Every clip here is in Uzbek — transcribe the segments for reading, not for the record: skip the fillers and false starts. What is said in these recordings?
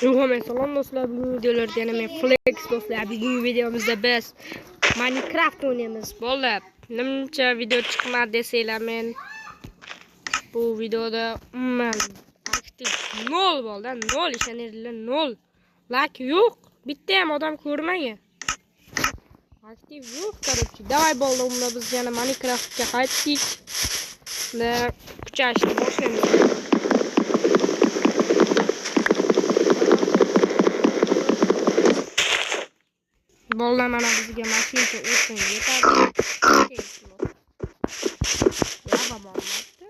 Yo'g'on salom do'stlar, bugungi videolarda yana men Flex do'stlar. Bugungi videomizda biz Minecraft o'ynaymiz. Bo'ldi. Nimcha video chiqmadi desanglar, men bu videoda umuman aktiv 0 bo'ldi, 0 ishoninglar, 0. Like yo'q. Bitta ham odam ko'rmagan. Aktiv yo'q, короче. Davay bo'ldi, unda biz yana Minecraftga qaytdik. Va kuchashni boshlaymiz. Bolalar mana bizga mashincha o'tin yetadi. Lava bo'lmoqda.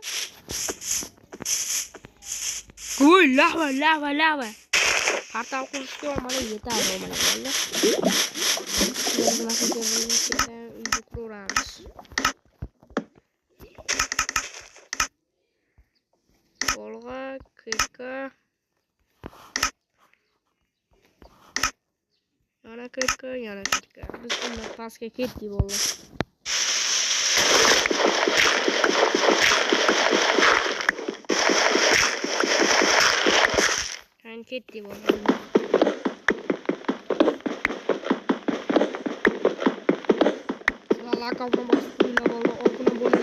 Voy, lava. Portal qurishga mana yetadi mana bolalar. Biz mashincha uyga quramiz. Bolg'a, kika. Yana kika. Biz bundan pastga ketdik bo'ldi. Qani ketdik bo'ldi. Lakabni bosiblar bo'ldi. Olqina bo'ldi.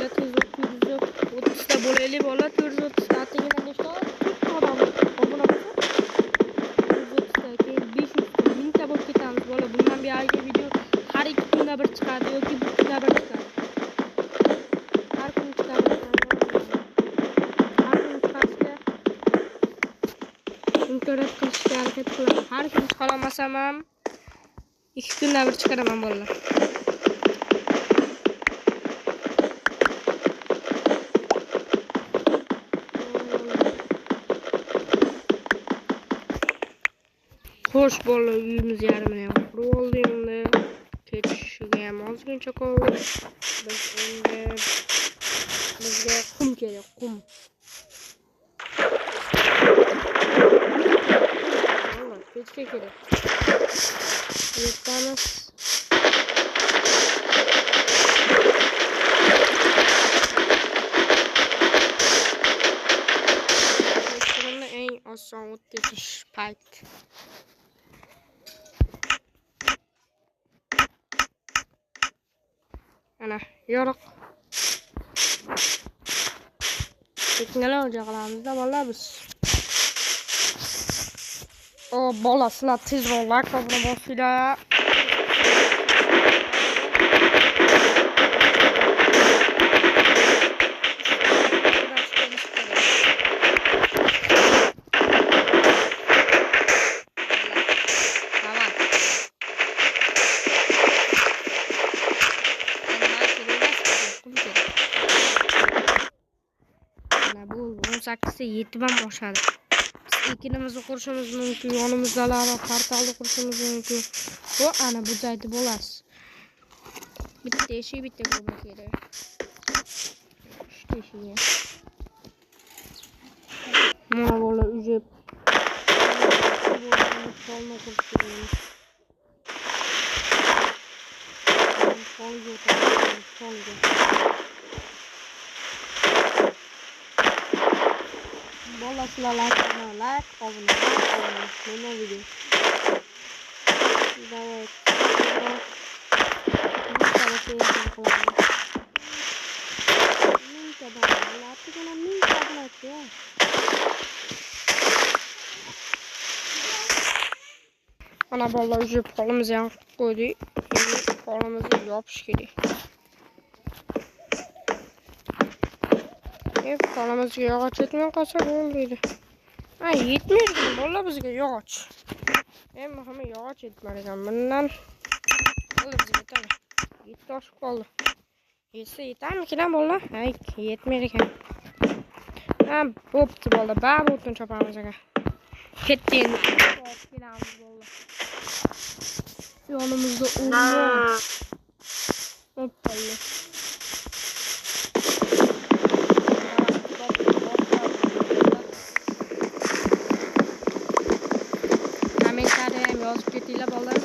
430 ta bo'laylik bo'ldi. 430 ta atigina nechta? 40 odam. Olqina bo'lsa 430 ta, keyin 500 ta, 1000 ta bo'lib ketamiz bo'ldi. Bundan buyog'i video har 2 kunda bir chiqadi yoki bir kunda bir chiqadi. Har kun chiqadi. Har kun chiqarishga imkoniyat qilishga harakat qilaman. Har kun chiqara olmasam ham 2 kunda bir chiqaraman bolalar. Xo'sh bolalar, uyimiz yarmini ham qurib oldik. Endi ketishiga ham ozguncha qoldi. Biz endi bizga qum kerak, qum. Mana pechka kerak. Yetamiz. Pechkani eng oson o'tkazish payt. Ana yo'q. Teknologiya qilamizda bolalar biz. O bola, sizlar tezroq lakabni bosinglar. Bu 18 yetib ham oshadi. Biz ekinimizni qurishimiz mumkin, yonimizda lava portalni qurishimiz mumkin. Bu ana bu joyda bo'lasiz. Bitta eshik, bitta ko'rma kerak. Shu eshikga. Mana bola ujib. Polni qurish kerak. Polga. Bola, sizlar like qilinglar. Mana video. Davay. Mana bola uzib qo'limizni ham qo'ydik. Qo'limizni yopish kerak. Qo'limizga yog'och yetmay qolsa bo'lmaydi. Yetmaydi bola bizga yog'och. Eng muhimi yog'och yetmar ekan. Bundan bo'ldi bizga yetadi. 7 oshib qoldi. Yetsa yetarmikan bola? Yetmaydi ekan. Bo'pti bola. Bari o'tin chopamiz aka. Ketdi endi. Kelamiz bola. Yonimizda o'rmon. Hoppa. Yozib ketinglar bolalar.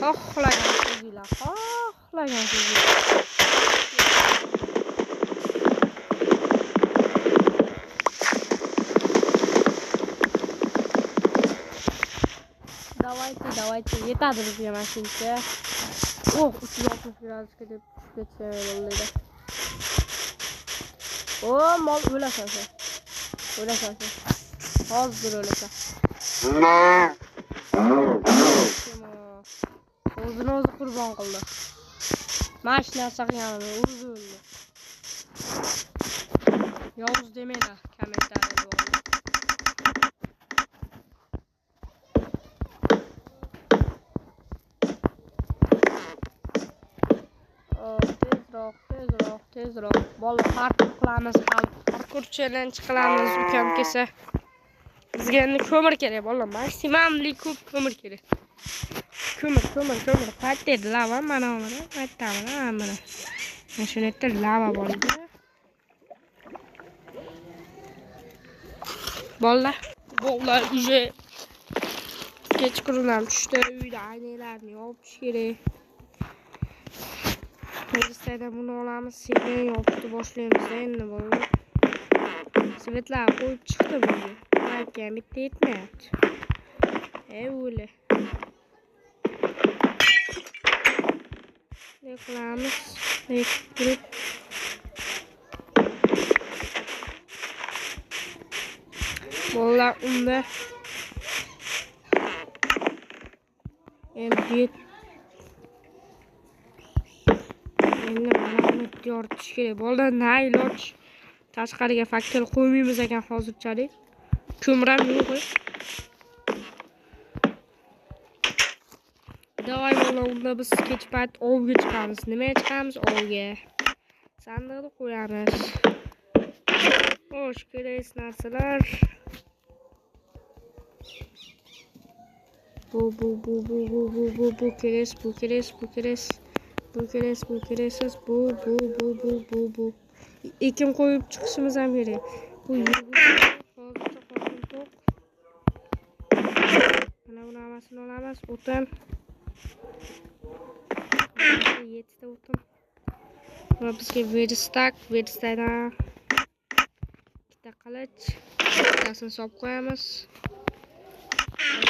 Xohlagan so'zinglar. Давайте. Yetadi bizga mashincha. 360 gradusga deb tushib ketsa mol o'lasan. Hozir o'lasan. O'zini o'zi qurbon qildi. Mashina saqlanadi, o'zi o'ldi. Yovuz demanglar kommentariyada. Tezroq. Bola parkur qilamiz, parkur challenge qilamiz ukam kelsa. Bizga endi ko'mir kerak, bola. Maksimumli ko'p ko'mir kerak. Ko'mir. Qayerda lava mana buni, qayerda mana. Mana shu yerda lava bor edi. Bolalar уже kechqurundan tushdi, uyda aynalarni yopish kerak. Biz bunu olamiz, sekin yopib boshlaymiz endi bolalar. Svetlar qo'yib chiqdi bunga. Mayga bitta yetmayapti. O'yle. Ne qilamiz? Turib. Bolalar unda endi yoritish kerak. Bolalar na iloj tashqariga faktor qo'ymaymiz ekan hozirchalik. Ko'miram yo'q. Davay bola unda biz kech payt ovga chiqamiz. Nimaga chiqamiz? Ovga. Sandiqni qo'yamiz. Xo'sh, kerak narsalar. Bu kereksiz. Bu. Ekin qo'yib chiqishimiz ham kerak. Bu hozircha qo'yib yo'q. Mana buni hammasini olamiz. O'tin. 7 ta o'tin. Va bizga verstakdan 2 ta qilich. Bittasini solib qo'yamiz.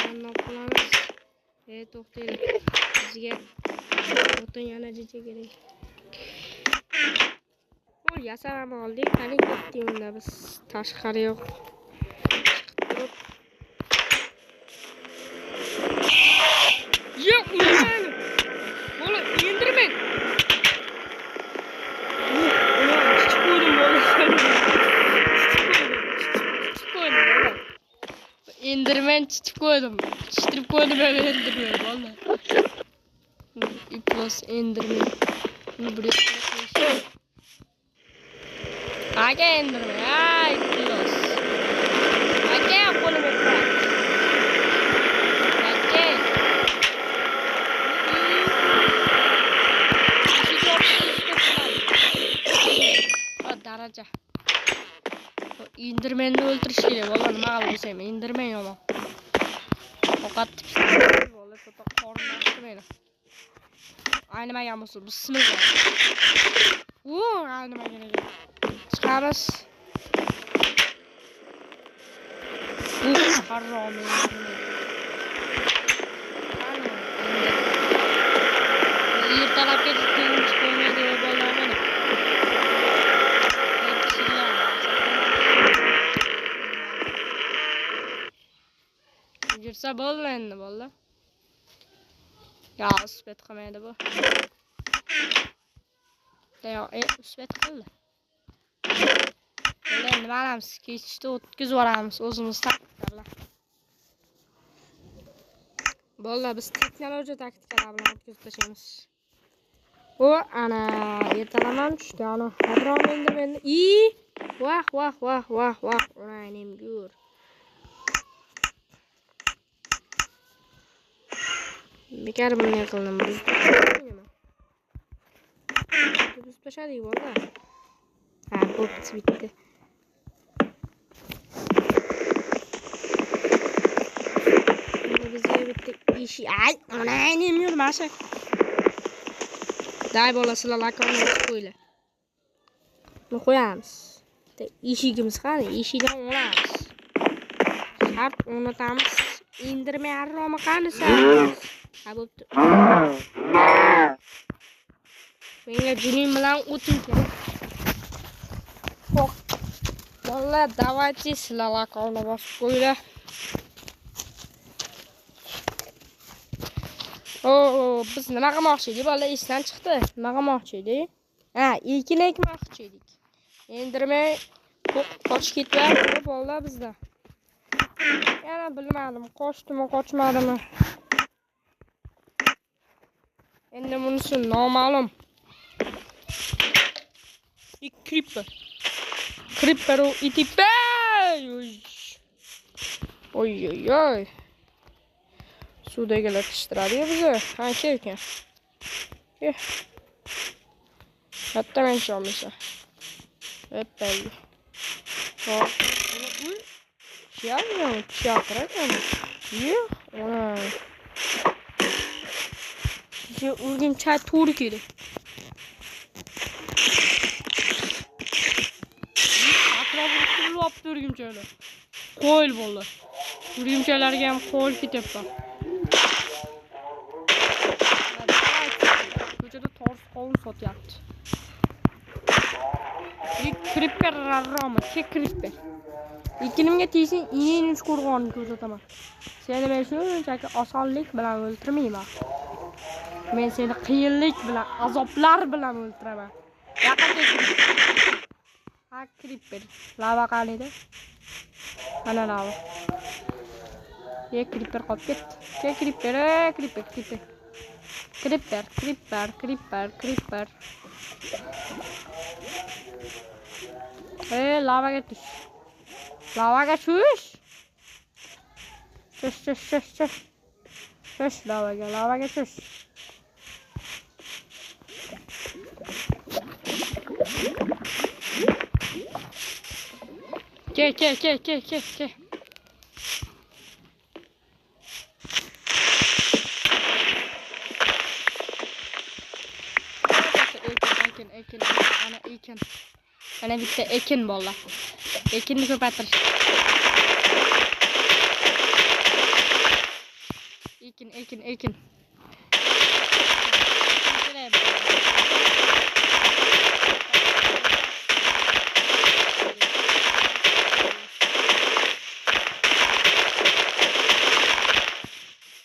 Bunu qilamiz. To'xtaylik. Bizga o'tin yana jicha kerak. Yasam oldik. Qani ketdik unda biz tashqari yo'q. Yo'q, o'lmani. Bola, indirmang. Indirmen chichib qo'ydim. Chichtirib qo'ydim, indirmay bola. Plus indirmay. Aga indirmay. Ay, plus. Aga qo'limga qo'y. Daraja. Indirmenni o'ldirish kerak, bola. Nima qilib bo'lsam, indirmen yomon. Faqat bola to'ta qorni ochmaydi. Aynimagan bo'lsa, bismillah. Aynimagan ekan. Chiqamiz. Harom. Ertalab ketib chiqmaydi bolalar. Yursa bo'ldi endi bola. Ya, usbet qilmaydi bu. Usbet qildi. Endi nima qilamiz? Kechda o'tkazib yuboramiz o'zimiz taktiklar. Bola, biz texnologiya taktikalar bilan o'tkazib tashlaymiz. Ana ertalaman tushdi, ana hadrom endi meni. Vah. O'raynim go'r. Bekar bunday qildim. Biz tashadik bola. Bo'pti, bitti. Bizga bitta ish. Onaynim yurmashi. Day bola, sizlar lakonni qo'yinglar. Buni qo'yamiz. Eshigimiz qani? Eshikdan olamiz. Shart o'rnatamiz. indirmay arromi qanisi? Ha bo'pti. Menga juning bilan o'ting kerak. Xo'p. Bolalar, давайте sizlar lakovni bosib qo'yinglar. Biz nima qilmoqchi edik? Bolalar esdan chiqdi. Nima qilmoqchi edik? Ha, ekin ekmoqchi edik. Endirmay qochib ketyapti bolalar bizda. Yana bilmadim, qochdimi, qochmadimi. Endi bunisi noma'lum. Creeper. Creeper o itipe. Oy oy oy. Suvdagilar tishtiradi bizni. Ha, aka. Hatta men olmasa. Hoppa. Hop. Chaqirakan. Ona. Shu urgimcha to'g'ri keldi. Atrofni urgimchalar. Qo'yil bo'ldi. Urgimchalarga ham qo'yil ketyapti. Ko'chada tors qovun sotyapti. Creeper rarromi? Creeper. Ikkinimga tegsang, eng qo'rg'onni ko'rsataman. Seni men shunchaki osonlik bilan o'ltirmayman. Men seni qiyinlik bilan, azoblar bilan o'ltiraman. Yaqinga ha, creeper. Lava qaniydi? Mana lava. Creeper qolib ketdi. Creeper. Lavaga tush. Lavaga tush. Tush lavaga tush. Ke. Ekin. Ana bitta ekin bolalar. Ekinni ko'paytirish. Ekin.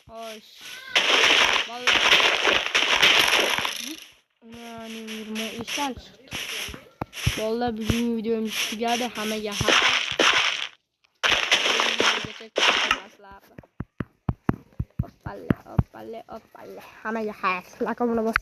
Hoş. Vallahi. İşten çıktı. Vallahi bugün videomuz tugadi. Hammaga xayr. Oppalle. Hammaga xayr. Lakamni bos.